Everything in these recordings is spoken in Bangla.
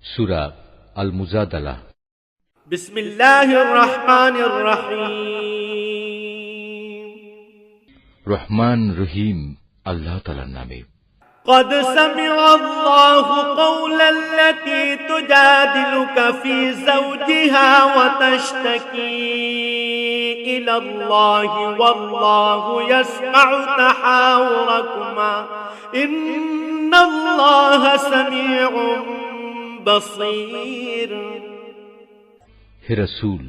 সূরা আল মুজাদালাহ। বিসমিল্লাহির রহমানির রহিম। রহমান রহিম আল্লাহ তাআলার নামে। قد سمع الله قول التي تجادلك في زوجها وتشتكي إلى الله والله يسمع تحاوركما إن الله سميع بصير। হে রাসূল,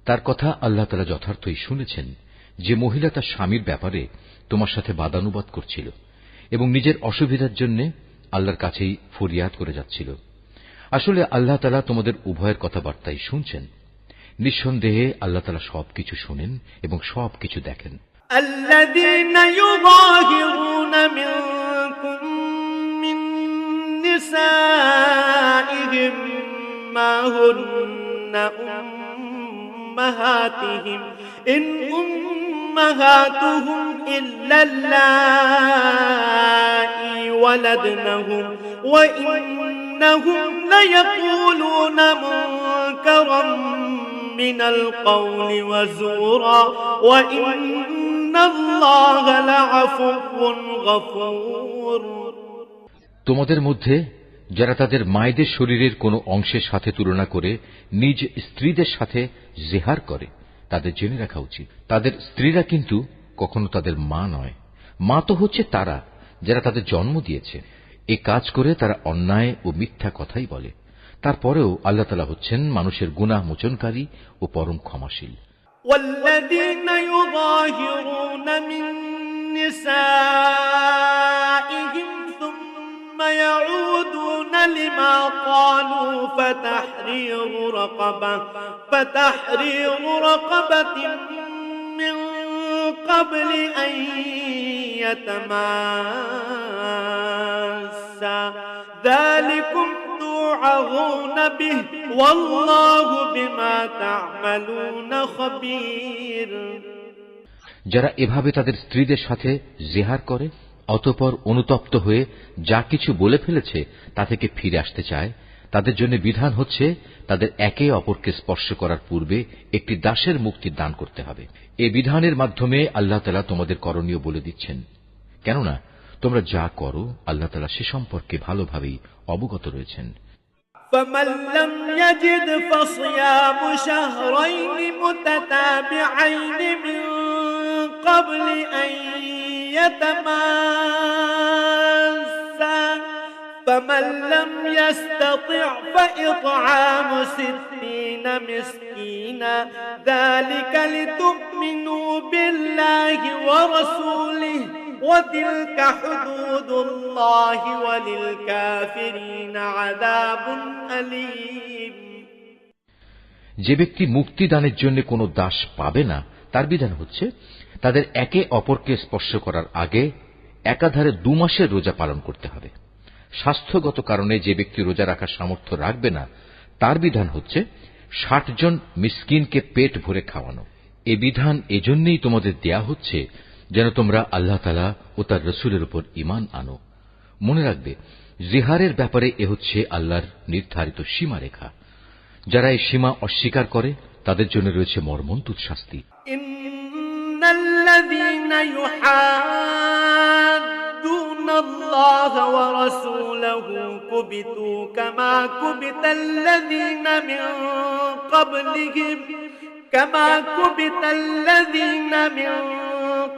তার কথা আল্লাহ তাআলা যথার্থই শুনেছেন যে মহিলা তার স্বামীর ব্যাপারে তোমার সাথে বাদানুবাদ করছিল এবং নিজের অসুবিধার জন্য আল্লাহর কাছেই ফরিয়াদ করে যাচ্ছিল। আসলে আল্লাহ তাআলা তোমাদের উভয়ের কথাবার্তাই শুনছেন। নিঃসন্দেহে আল্লাহ তাআলা সবকিছু শুনেন এবং সবকিছু দেখেন। الذين يظاهرون منكم من نسائهم ما هن أمهاتهم إن أمهاتهم إلا اللائي ولدنهم وإنهم ليقولون منكرا من القول وزورا وإن الله لعفو غفور। তোমাদের মধ্যে যারা তাদের মায়েদের শরীরের কোনো অংশের সাথে তুলনা করে নিজ স্ত্রীদের সাথে জেহার করে তাদের জেনে রাখা উচিত, তাদের স্ত্রীরা কিন্তু কখনো তাদের মা নয়। মা তো হচ্ছে তারা যারা তাদের জন্ম দিয়েছে। এ কাজ করে তারা অন্যায় ও মিথ্যা কথাই বলে। তারপরেও আল্লাহ তাআলা হচ্ছেন মানুষের গুনাহ মোচনকারী ও পরম ক্ষমাশীল। والذين يظاهرون من نسائهم ثم يعودون لما قالوا فتحرير رقبة من قبل أن يتماسا ذلكم توعظون به والله بما تعملون خبير। যারা এভাবে তাদের স্ত্রীদের সাথে জেহার করে অতঃপর অনুতপ্ত হয়ে যা কিছু বলে ফেলেছে তা থেকে ফিরে আসতে চায়, তাদের জন্য বিধান হচ্ছে তাদের একে অপরকে স্পর্শ করার পূর্বে একটি দাসের মুক্তির দান করতে হবে। এ বিধানের মাধ্যমে আল্লাহ তাআলা তোমাদের করণীয় বলে দিচ্ছেন, কেননা তোমরা যা করো আল্লাহ তাআলা সে সম্পর্কে ভালোভাবেই অবগত রয়েছেন। فمن لم يجد فصيام شهرين متتابعين من قبل أن يتماسا فمن لم يستطع فإطعام 60 مسكينا ذلك لتؤمنوا بالله ورسوله وتلك حدود الله وللكافرين عذاب أليم। যে ব্যক্তি মুক্তি দানের জন্য কোনো দাস পাবে না তার বিধান হচ্ছে তাদের একে অপরকে স্পর্শ করার আগে একাধারে 2 মাসের রোজা পালন করতে হবে। স্বাস্থ্যগত কারণে যে ব্যক্তি রোজা রাখার সামর্থ্য রাখবে না তার বিধান হচ্ছে 60 জন মিসকিনকে পেট ভরে খাওয়ানো। এ বিধান এজন্যই তোমাদের দেয়া হচ্ছে যেন তোমরা আল্লাহ তাআলা ও তার রাসূলের উপর ঈমান আনো। মনে রাখবে, জিহারের ব্যাপারে এ হচ্ছে আল্লাহর নির্ধারিত সীমারেখা। যারা এই সীমা অস্বীকার করে তাদের জন্য রয়েছে মর্মন্তুদ শাস্তি। ইন্নাল্লাযীনা ইউহাদ্দুনাল্লাহা ওয়া রাসূলাহু কুবিতু কামা কুবিতাল্লাযীনা মিন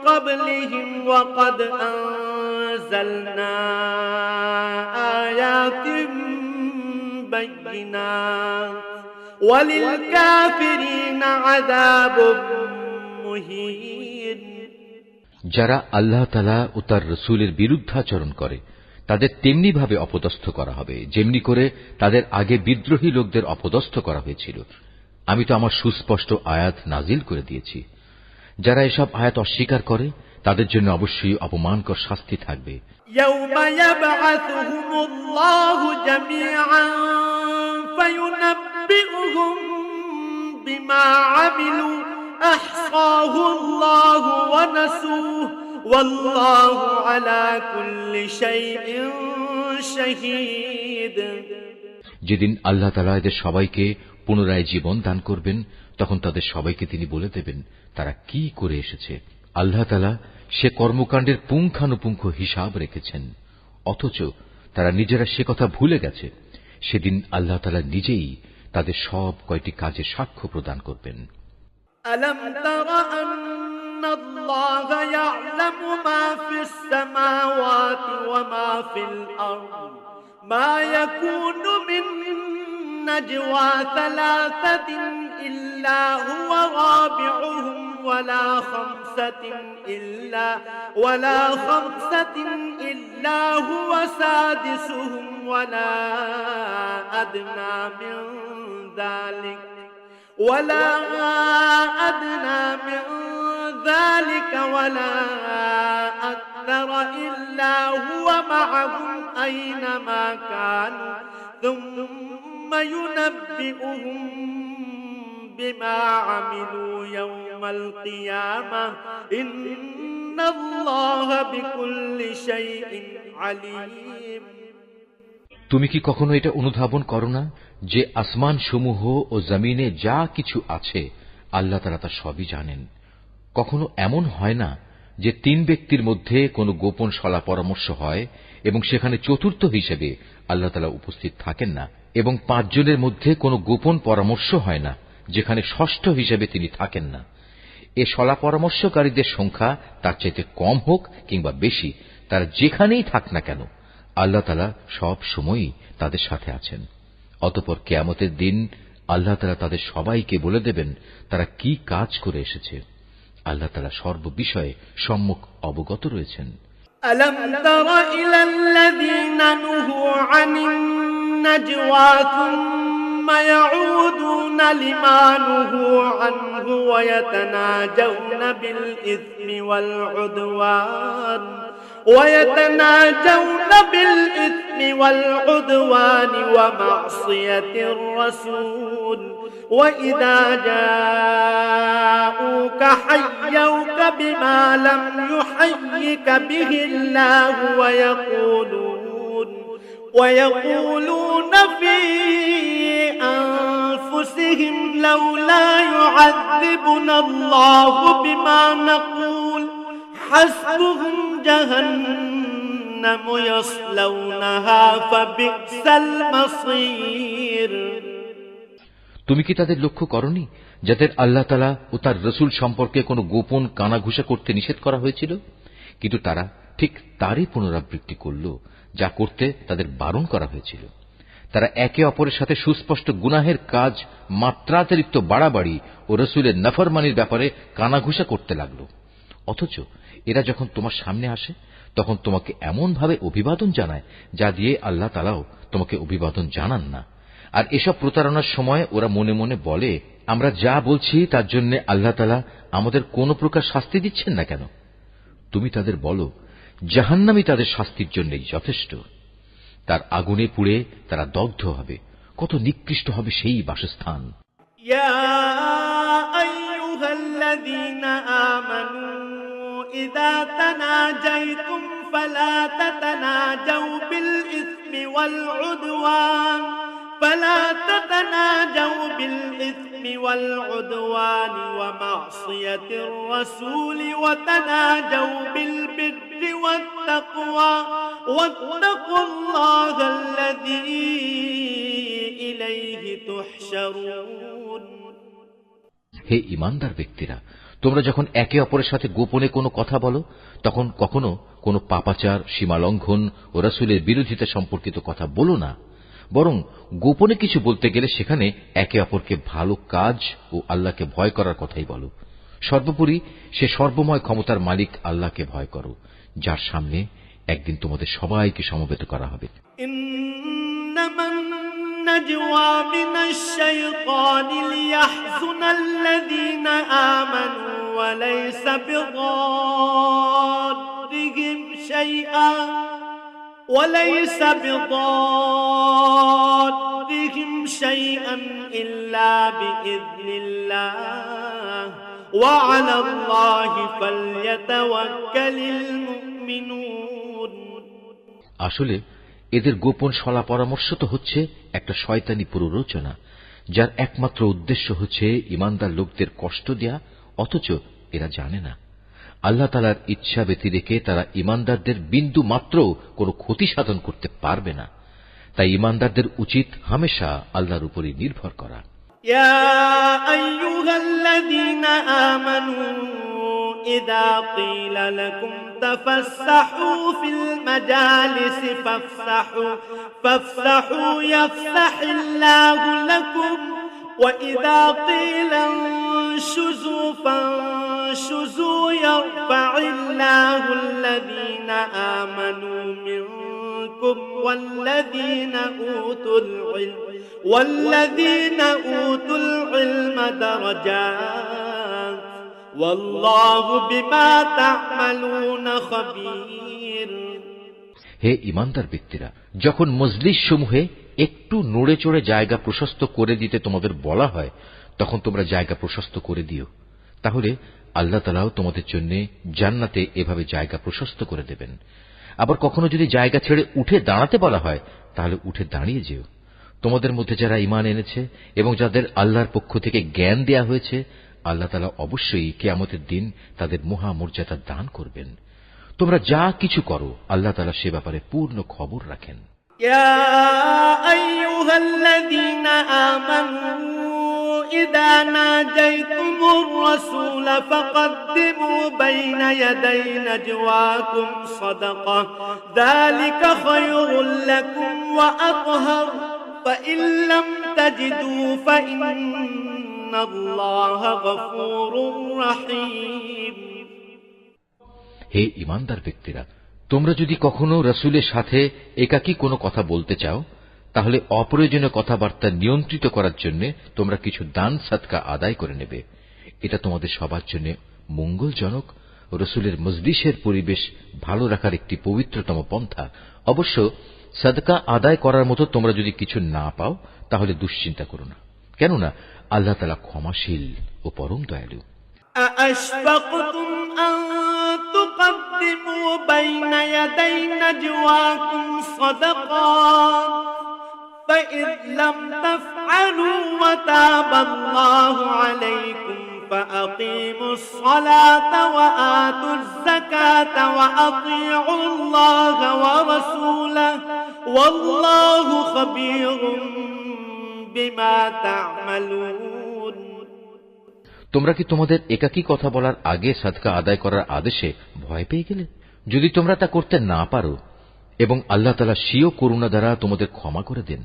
قبلهم وقد أنزلنا آيات بينات وللكافرين عذاب مهين। যারা আল্লাহ তাআলা ও তার রাসূলের বিরুদ্ধাচরণ করে তাদের তেমনি ভাবে অপদস্থ করা হবে যেমনি করে তাদের আগে বিদ্রোহী লোকদের অপদস্থ করা হয়েছিল। আমি তো আমার সুস্পষ্ট আয়াত নাজিল করে দিয়েছি। যারা এসব আয়াত অস্বীকার করে তাদের জন্য অবশ্যই অপমানকর শাস্তি থাকবে। ইয়াওমা ইয়াবআসুহুমুল্লাহু জামিআন ফায়ুনাব্বিউহুম বিমা আমিলু আহসাহুল্লাহু ওয়া নাসুহু ওয়াল্লাহু আলা কুল্লি শাইইন শাহীদ। যেদিন আল্লাহ তাআলা এদের সবাইকে পুনরায় জীবন দান করবেন, তখন তাদের সবাইকে তিনি বলে দেবেন তারা কি করে এসেছে। আল্লাহ তাআলা সে কর্মকাণ্ডের পুঙ্খানুপুঙ্খ হিসাব রেখেছেন, অথচ তারা নিজেরা সে কথা ভুলে গেছে। সেদিন আল্লাহ তাআলা নিজেই তাদের সব কয়টি কাজের সাক্ষ্য প্রদান করবেন। ألم تر أن الله يعلم ما في السماوات وما في الأرض ما يكون من نجوى ثلاثة إلا هو رابعهم ولا خمسة إلا هو سادسهم ولا أدنى من ذلك ولا أكثر إلا هو معهم أينما كانوا ثم ينبئهم بما عملوا يوم القيامة إن الله بكل شيء عليم। তুমি কি কখনো এটা অনুধাবন করো না যে আসমান সমূহ ও জমিনে যা কিছু আছে আল্লাহ তাআলা তা সবই জানেন। কখনো এমন হয় না যে তিন ব্যক্তির মধ্যে কোনো গোপন সলা পরামর্শ হয় এবং সেখানে চতুর্থ হিসেবে আল্লাহ তাআলা উপস্থিত থাকেন না, এবং পাঁচজনের মধ্যে কোনো গোপন পরামর্শ হয় না যেখানে ষষ্ঠ হিসেবে তিনি থাকেন না। এ সলা পরামর্শকারীদের সংখ্যা তার চাইতে কম হোক কিংবা বেশি, তারা যেখানেই থাক না কেন আল্লাহ তাআলা সব সময়ই তাদের সাথে আছেন। অতঃপর কিয়ামতের দিন আল্লাহ তাআলা তাদের সবাইকে বলে দেবেন তারা কি কাজ করে এসেছে। আল্লাহ তাআলা সর্ববিষয়ে সম্যক অবগত রয়েছেন। ألم تر إلى الذين نهوا عن النجوى ثم يعودون لما نهوا عنه ويتناجون بالإثم والعدوان ومعصية الرسول وإذا جاءوك حيوك بما لم يحيك به الله ويقولون في أنفسهم لولا يعذبنا الله بما نقول حسبهم جهنم يصلونها فبئس المصير। তুমি কি তাদের লক্ষ্য করনি যাদের আল্লাহ তাআলা ও তার রাসূল সম্পর্কে কোনো গোপন কানাঘুষা করতে নিষেধ করা হয়েছিল, কিন্তু তারা ঠিক তারই পুনরাবৃত্তি করল যা করতে তাদের বারণ করা হয়েছিল। তারা একে অপরের সাথে সুস্পষ্ট গুনাহের কাজ মাত্রাতিরিক্ত বাড়াবাড়ি ও রাসূলের নাফরমানির ব্যাপারে কানাঘুষা করতে লাগল। অথচ এরা যখন তোমার সামনে আসে তখন তোমাকে এমন ভাবে অভিবাদন জানায় যা দিয়ে আল্লাহ তাআলাও তোমাকে অভিবাদন জানান না। আর এসব প্রতারণার সময় ওরা মনে মনে বলে, আমরা যা বলছি তার জন্য আল্লাহ তাআলা আমাদের কোন প্রকার শাস্তি দিচ্ছেন না কেন? তুমি তাদের বলো, জাহান্নামই তাদের শাস্তির জন্যই যথেষ্ট। তার আগুনে পুড়ে তারা দগ্ধ হবে। কত নিকৃষ্ট হবে সেই বাসস্থান। ইয়া আইয়ুহাল্লাযীনা আমানু ইযা তানাজাইতুম ফালা তাতানাজাউ বিল ইসমি ওয়াল উদওয়ান ومعصية الرسول وتناجوا بالبر والتقوى واتقوا الله الذي إليه تحشرون। হে ঈমানদার ব্যক্তিরা, তোমরা যখন একে অপরের সাথে গোপনে কোনো কথা বলো তখন কখনো কোনো পাপাচার, সীমালঙ্ঘন ও রাসূলের বিরোধিতা সম্পর্কিত কথা বলো না, বরং গোপনে কিছু বলতে গেলে সেখানে একে অপরকে ভালো কাজ ও আল্লাহকে ভয় করার কথাই বলো। সর্বোপরি সে সর্বময় ক্ষমতার মালিক আল্লাহকে ভয় করো, যার সামনে একদিন তোমাদের সবাইকে সমবেত করা হবে। ইন্নামান নাজওয়া মিনাশ শাইতানি লিয়াহযুনাল্লাযীনা আমানু ওয়া লাইসা বিদাররিহিম শাইআন وليس بضارهم شيئا إلا بإذن الله وعلى الله فليتوكل المؤمنون। আসলে এদের গোপন সলা পরামর্শ তো হচ্ছে একটা শয়তানি প্ররোচনা, যার একমাত্র উদ্দেশ্য হচ্ছে ঈমানদার লোকদের কষ্ট দেয়া, অথচ এরা জানে না আল্লাহ তাআলার ইচ্ছা ব্যতিরেকে তারা ঈমানদারদের বিন্দু মাত্র কোনো ক্ষতি সাধন করতে পারবে না। তাই ঈমানদারদের উচিত হামেশা আল্লাহর উপরই নির্ভর করা। يا أيها الذين آمنوا إذا قيل لكم تفسحوا في المجالس فافسحوا يفسح الله لكم وإذا قيل انشزوا فانشزوا يرفع الله الذين آمنوا منكم والذين أوتوا العلم درجات والله بما تعملون خبير। হে ঈমানদার ব্যক্তিরা, যখন মজলিস সমূহে একটু নড়ে চড়ে জায়গা প্রশস্ত করে দিতে তোমাদের বলা হয়, তখন তোমরা জায়গা প্রশস্ত করে দিও। তাহলে আল্লাহ তাআলাও তোমাদের জন্য জান্নাতে এভাবে জায়গা প্রশস্ত করে দেবেন। আবার কখনো যদি জায়গা ছেড়ে উঠে দাঁড়াতে বলা হয়, তাহলে উঠে দাঁড়িয়ে যেও। তোমাদের মধ্যে যারা ঈমান এনেছে এবং যাদের আল্লাহর পক্ষ থেকে জ্ঞান দেয়া হয়েছে, আল্লাহ তাআলা অবশ্যই কিয়ামতের দিন তাদের মহামর্যাদা দান করবেন। তোমরা যা কিছু করো আল্লাহ তাআলা সে ব্যাপারে পূর্ণ খবর রাখেন। ইয়া আইয়ুহাল্লাযীনা আমানু ইযা নাজাইতুমুর রাসূল ফাকদ্দিমু বাইনা ইয়াদাই নাজওয়াকুম সাদাকা যালিকা খায়রুল লাকুম ওয়া আতহার فإن لم تجدوا فإن الله غفور رحيم। হে ঈমানদার ব্যক্তিরা, তোমরা যদি কখনো রাসূলের সাথে একাকী কোনো কথা বলতে চাও, তাহলে অপ্রয়োজনীয় কথাবার্তা নিয়ন্ত্রিত করার জন্য তোমরা কিছু দান সাদকা আদায় করে নেবে। এটা তোমাদের সবার জন্য মঙ্গলজনক। রাসূলের মজলিসের পরিবেশ ভালো রাখার একটি পবিত্রতম পন্থা। অবশ্য সাদকা আদায় করার মতো তোমরা যদি কিছু না পাও, তাহলে দুশ্চিন্তা করো না, কেননা আল্লাহ তাআলা ক্ষমাশীল ও পরম দয়ালু। أأشفقتم أن تقدموا بين يدي نجواكم صدقات فإذ لم تفعلوا وتاب الله عليكم فأقيموا الصلاة وآتوا الزكاة وأطيعوا الله ورسوله والله خبير بما تعملون। তোমরা কি তোমাদের একাকী কথা বলার আগে সাদকা আদায় করার আদেশে ভয় পেয়ে গেলে? যদি তোমরা তা করতে না পারো এবং আল্লাহ তাআলা স্বীয় করুণা দ্বারা তোমাদের ক্ষমা করে দেন,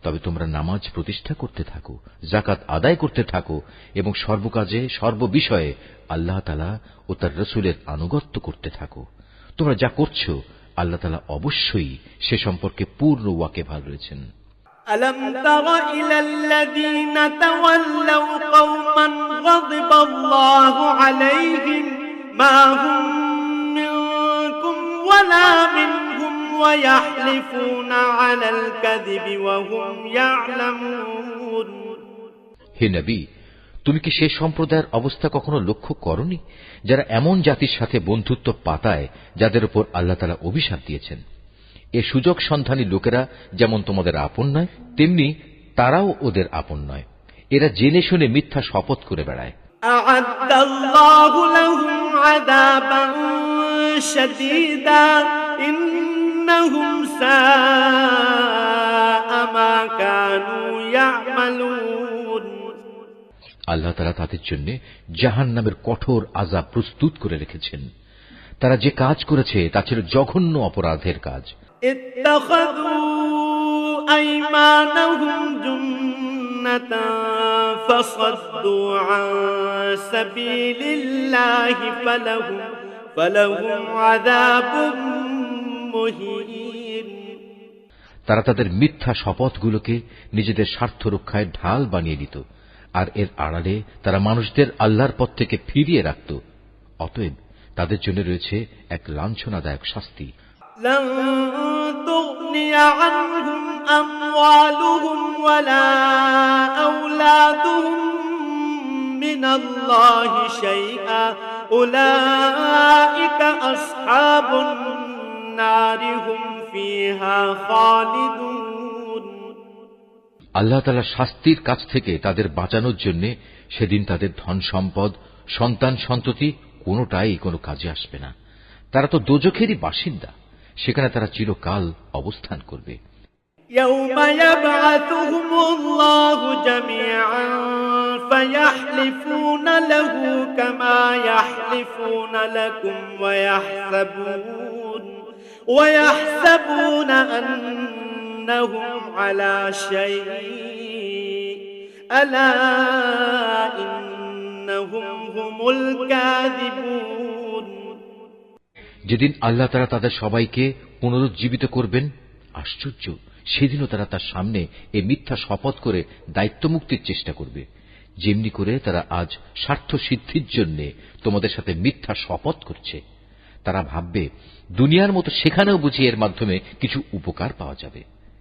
তবে তোমরা নামাজ প্রতিষ্ঠা করতে থাকো, যাকাত আদায় করতে থাকো এবং সর্বকাজে সর্ববিষয়ে আল্লাহ তাআলা ও তার রাসূলের আনুগত্য করতে থাকো। তোমরা যা করছো আল্লাহ তাআলা অবশ্যই সে সম্পর্কে পূর্ণ ওয়াকিবহাল রয়েছেন। ألم تر إلى الذين تولوا قوما غضب الله عليهم ما هم منكم ولا منهم ويحلفون على الكذب وهم يعلمون। হে নবী, তুমি কি সেই সম্প্রদায়ের অবস্থা কখনো লক্ষ্য করনি যারা এমন জাতির সাথে বন্ধুত্ব পাতায় যাদের উপর আল্লাহ তাআলা অভিশাপ দিয়েছেন? এ সুযোগ সন্ধানী লোকেরা যেমন তোমাদের আপন নয়, তেমনি তারাও ওদের আপন নয়। এরা জেনে শুনে মিথ্যা শপথ করে বেড়ায়। আ'আদাল্লাহু লাহুম আযাবান শাদীদা ইন্নাহুম সাআ মা কানু ইয়া'মালুন। আল্লাহ তাআলা তাদের জন্য জাহান্নামের কঠোর আযাব প্রস্তুত করে রেখেছেন। তারা যে কাজ করেছে তা ছিল জঘন্য অপরাধের কাজ। اتخذوا أيمانهم جنة فصدوا عن سبيل الله فلهم عذاب مهين। তারা তাদের মিথ্যা শপথগুলোকে নিজেদের স্বার্থ রক্ষায় ঢাল বানিয়ে নিত, আর এর আড়ালে তারা মানুষদের আল্লাহর পথ থেকে ফিরিয়ে রাখত। অতএব তাদের জন্য রয়েছে এক লাঞ্ছনাদায়ক শাস্তি। لن تغني عنهم أموالهم ولا أولادهم من الله شيئا أولئك أصحاب النار هم فيها خالدون আল্লাহ তাআলা শাস্তির কাছ থেকে তাদের বাঁচানোর জন্য সেদিন তাদের ধন সম্পদ সন্তান সন্ততি কোনোটাই কোনো কাজে আসবে না। তারা তো দোজখেরই বাসিন্দা, সেখানে তারা চিরকাল অবস্থান করবে। يوم يبعثهم الله جميعا فيحلفون له كما يحلفون لكم ويحسبون أنهم على شيء ألا إنهم هم الكاذبون যেদিন আল্লাহ তাআলা তাদের সবাইকে পুনরুজ্জীবিত করবেন, আশ্চর্য, সেদিনও তারা তার সামনে এই মিথ্যা শপথ করে দায়িত্ব মুক্তির চেষ্টা করবে, যেমনি করে তারা আজ স্বার্থ সিদ্ধির জন্য তোমাদের সাথে মিথ্যা শপথ করছে। তারা ভাববে দুনিয়ার মতো সেখানেও বুঝি এর মাধ্যমে কিছু উপকার পাওয়া যাবে।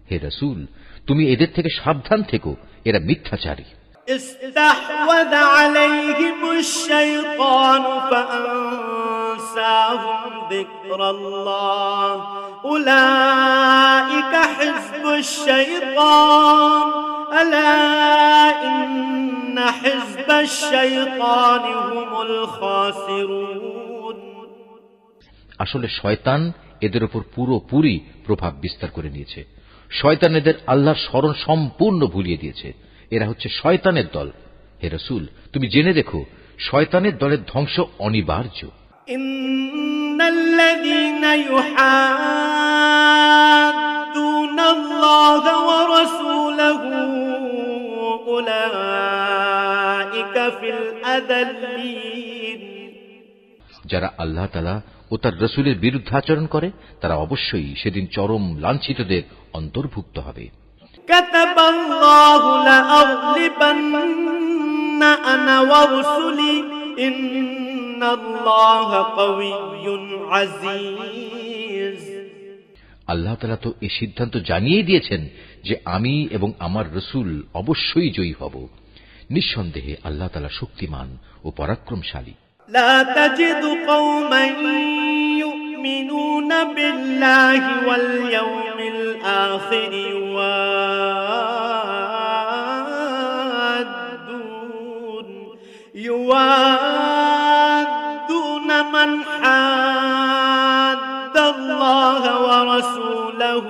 হে রাসূল, তুমি এদের থেকে সাবধান থেকো, এরা মিথ্যাচারী। استحوذ عليهم الشيطان فأنساهم ذكر الله أولئك حزب الشيطان ألا إن حزب الشيطان هم الخاسرون আসলে শয়তান এদের উপর পুরোপুরি প্রভাব বিস্তার করে নিয়েছে। শয়তান এদের আল্লাহর স্মরণ সম্পূর্ণ ভুলিয়ে দিয়েছে। এরা হচ্ছে শয়তানের দল। হে রাসূল, তুমি জেনে দেখো, শয়তানের দলের ধ্বংস অনিবার্য। ইন্নাল্লাযীনা ইউহাদ্দুনাল্লাহা ওয়া রাসূলাহু উলাইকা ফিল আযাল্লিন, যারা আল্লাহ তাআলা ও তার রাসূলের বিরুদ্ধে আচরণ করে তারা অবশ্যই সেদিন চরম লাঞ্ছিতদের অন্তর্ভুক্ত হবে। কাতাবাল্লাহু লাআগলিবান্না আনা ওয়া রাসূলি ইন্নাল্লাহা কাওয়িয়্যুন আজিজ। আল্লাহ তাআলা তো এই সিদ্ধান্ত জানিয়ে দিয়েছেন যে আমি এবং আমার রাসূল অবশ্যই জয়ী হব। নিঃসন্দেহে আল্লাহ তাআলা শক্তিমান ও পরাক্রমশালী। لا تجد قوما يؤمنون بالله واليوم الآخر يوادون من حاد الله ورسوله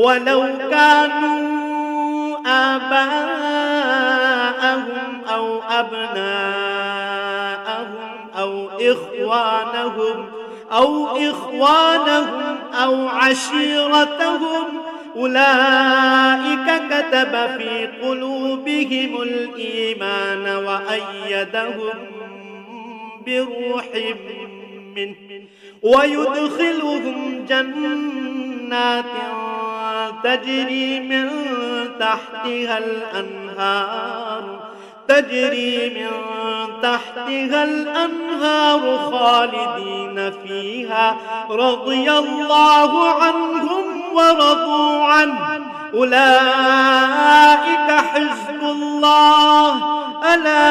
ولو كانوا آباءهم أو أبناءهم أو إخوانهم أو عشيرتهم أولئك كتب في قلوبهم الإيمان وأيدهم بروح منه ويدخلهم جنات تجري من تحتها الأنهار خالدين فيها رضي الله عنهم ورضوا عنه أولئك حزب الله ألا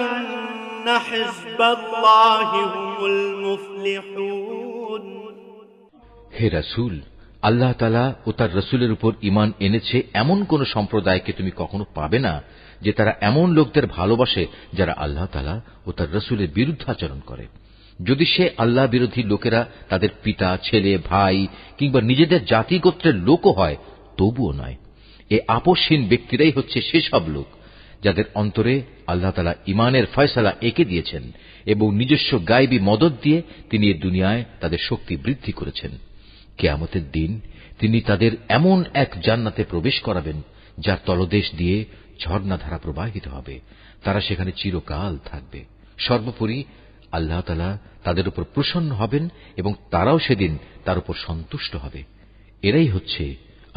إن حزب الله هم المفلحون। হে রাসূল, আল্লাহ তাআলা ও তার রাসূলের উপর ঈমান এনেছে এমন কোন সম্প্রদায়কে তুমি কখনো পাবে না যে তারা এমন লোকদের ভালোবাসে যারা আল্লাহ তাআলা ও তার রাসূলের বিরুদ্ধে আচরণ করে। যদি সে আল্লাহ বিরোধী লোকেরা তাদের পিতা, ছেলে, ভাই কিংবা নিজেদের জাতি গোত্রের লোকও হয়, তবুও নয়। এ আপসহীন ব্যক্তিরাই হচ্ছে সেসব লোক যাদের অন্তরে আল্লাহ তাআলা ঈমানের ফয়সালা এঁকে দিয়েছেন এবং নিজস্ব গায়বী মদদ দিয়ে তিনি এই দুনিয়ায় তাদের শক্তি বৃদ্ধি করেছেন। কিয়ামতের দিন তিনি তাদের এমন এক জান্নাতে প্রবেশ করাবেন যার তলদেশ দিয়ে ঝর্ণাধারা প্রবাহিত হবে। তারা সেখানে চিরকাল থাকবে। সর্বোপরি আল্লাহ তাআলা তাদের উপর প্রসন্ন হবেন এবং তারাও সেদিন তার উপর সন্তুষ্ট হবে। এরাই হচ্ছে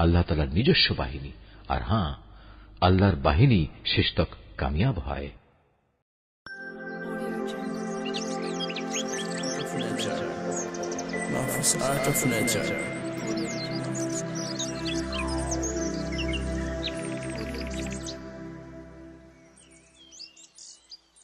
আল্লাহ তাআলার নিজস্ব বাহিনী। আর হ্যাঁ, আল্লাহর বাহিনী শেষতক কামিয়াব হয়। Art of Nature.